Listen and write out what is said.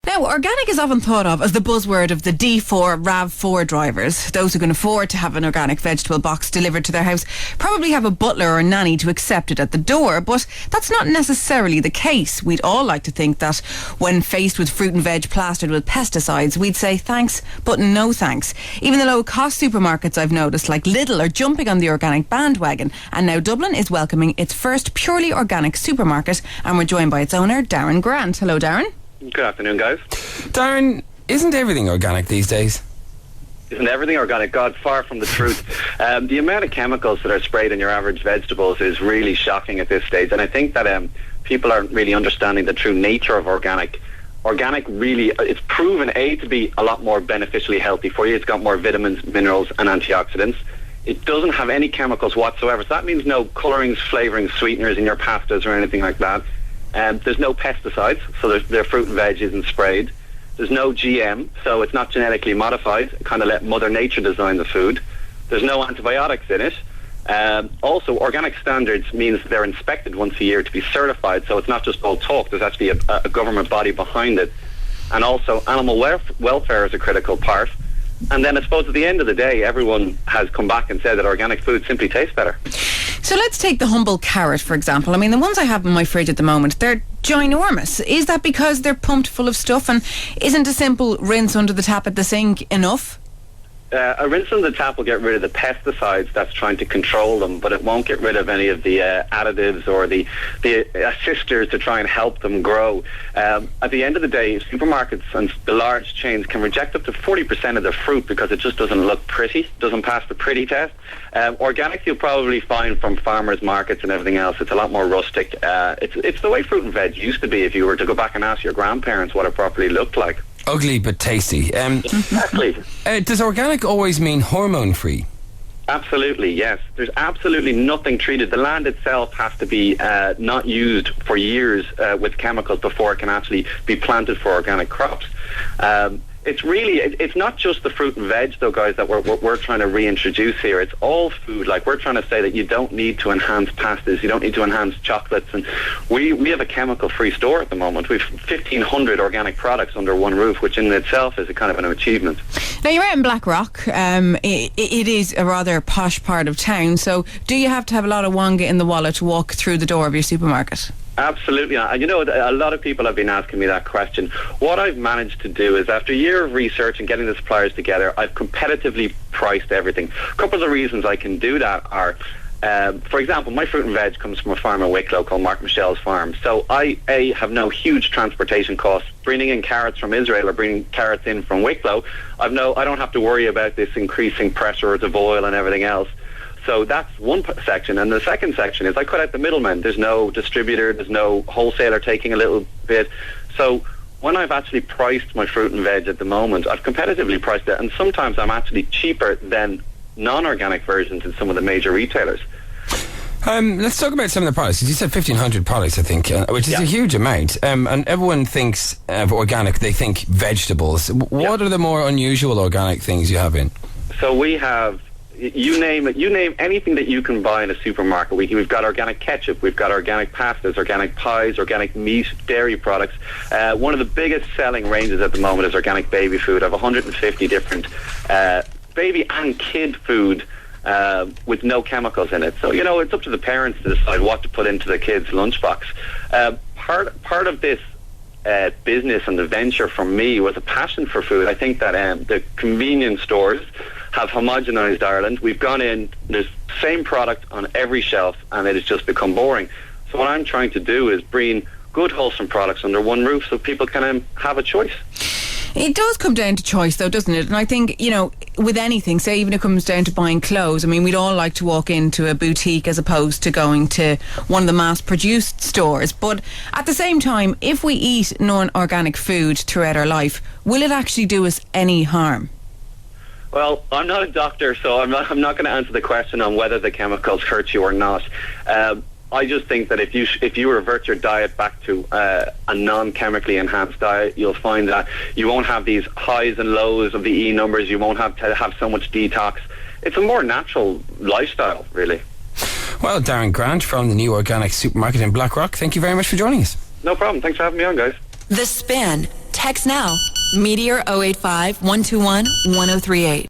Now, organic is often thought of as the buzzword of the D4, RAV4 drivers. Those who can afford to have an organic vegetable box delivered to their house probably have a butler or nanny to accept it at the door, but that's not necessarily the case. We'd all like to think that when faced with fruit and veg plastered with pesticides, we'd say thanks, but no thanks. Even the low-cost supermarkets, I've noticed, like Lidl, are jumping on the organic bandwagon, and now Dublin is welcoming its first purely organic supermarket, and we're joined by its owner, Darren Grant. Hello, Darren. Good afternoon, guys. Darren, isn't everything organic these days? Isn't everything organic? God, far from the truth. The amount of chemicals that are sprayed in your average vegetables is really shocking at this stage, and I think that people aren't really understanding the true nature of organic. Organic really, it's proven to be a lot more beneficially healthy for you. It's got more vitamins, minerals and antioxidants. It doesn't have any chemicals whatsoever, so that means no colourings, flavourings, sweeteners in your pastas or anything like that. There's no pesticides, so their fruit and veg isn't sprayed. There's no GM, so it's not genetically modified. Kind of let Mother Nature design the food. There's no antibiotics in it. Also, organic standards means they're inspected once a year to be certified, so it's not just all talk. There's actually a government body behind it. And also, animal welfare is a critical part. And then I suppose at the end of the day, everyone has come back and said that organic food simply tastes better. So let's take the humble carrot, for example. I mean, the ones I have in my fridge at the moment, they're ginormous. Is that because they're pumped full of stuff, and isn't a simple rinse under the tap at the sink enough? A rinse on the tap will get rid of the pesticides that's trying to control them, but it won't get rid of any of the additives or the assisters to try and help them grow. At the end of the day, supermarkets and the large chains can reject up to 40% of the fruit because it just doesn't look pretty, doesn't pass the pretty test. Organic you'll probably find from farmers markets and everything else. It's a lot more rustic. It's the way fruit and veg used to be if you were to go back and ask your grandparents what it properly looked like. Ugly but tasty. Exactly. Does organic always mean hormone-free? Absolutely, yes. There's absolutely nothing treated. The land itself has to be not used for years with chemicals before it can actually be planted for organic crops. It's not just the fruit and veg, though, guys, that we're trying to reintroduce here. It's all food. Like, we're trying to say that you don't need to enhance pastas, you don't need to enhance chocolates, and we have a chemical-free store at the moment. We've 1,500 organic products under one roof, which in itself is a kind of an achievement. Now, you're out in Blackrock. It is a rather posh part of town, so do you have to have a lot of wonga in the wallet to walk through the door of your supermarket? Absolutely. And you know, a lot of people have been asking me that question. What I've managed to do is, after a year of research and getting the suppliers together, I've competitively priced everything. A couple of the reasons I can do that are, for example, my fruit and veg comes from a farm in Wicklow called Mark Michel's farm. So I have no huge transportation costs. Bringing in carrots from Israel or bringing carrots in from Wicklow, I don't have to worry about this increasing pressures of oil and everything else. So that's one section. And the second section is I cut out the middleman. There's no distributor, there's no wholesaler taking a little bit. So when I've actually priced my fruit and veg at the moment, I've competitively priced it, and sometimes I'm actually cheaper than non-organic versions in some of the major retailers. Let's talk about some of the products. You said 1,500 products, I think, which is a huge amount. And everyone thinks of organic, they think vegetables. What are the more unusual organic things you have in? So we have... You name it. You name anything that you can buy in a supermarket. We've got organic ketchup, we've got organic pastas, organic pies, organic meat, dairy products. One of the biggest selling ranges at the moment is organic baby food. I have 150 different baby and kid food with no chemicals in it. So, you know, it's up to the parents to decide what to put into the kids' lunchbox. Part of this business and the venture for me was a passion for food. I think that the convenience stores have homogenized Ireland. We've gone in, there's the same product on every shelf, and it has just become boring. So what I'm trying to do is bring good, wholesome products under one roof so people can have a choice. It does come down to choice, though, doesn't it? And I think, you know, with anything, say even it comes down to buying clothes, I mean, we'd all like to walk into a boutique as opposed to going to one of the mass-produced stores. But at the same time, if we eat non-organic food throughout our life, will it actually do us any harm? Well, I'm not a doctor, so I'm not going to answer the question on whether the chemicals hurt you or not. I just think that if you revert your diet back to a non-chemically enhanced diet, you'll find that you won't have these highs and lows of the E numbers. You won't have to have so much detox. It's a more natural lifestyle, really. Well, Darren Grant from the new organic supermarket in Blackrock, thank you very much for joining us. No problem. Thanks for having me on, guys. The Spin. Text now. Meteor 085 121 1038.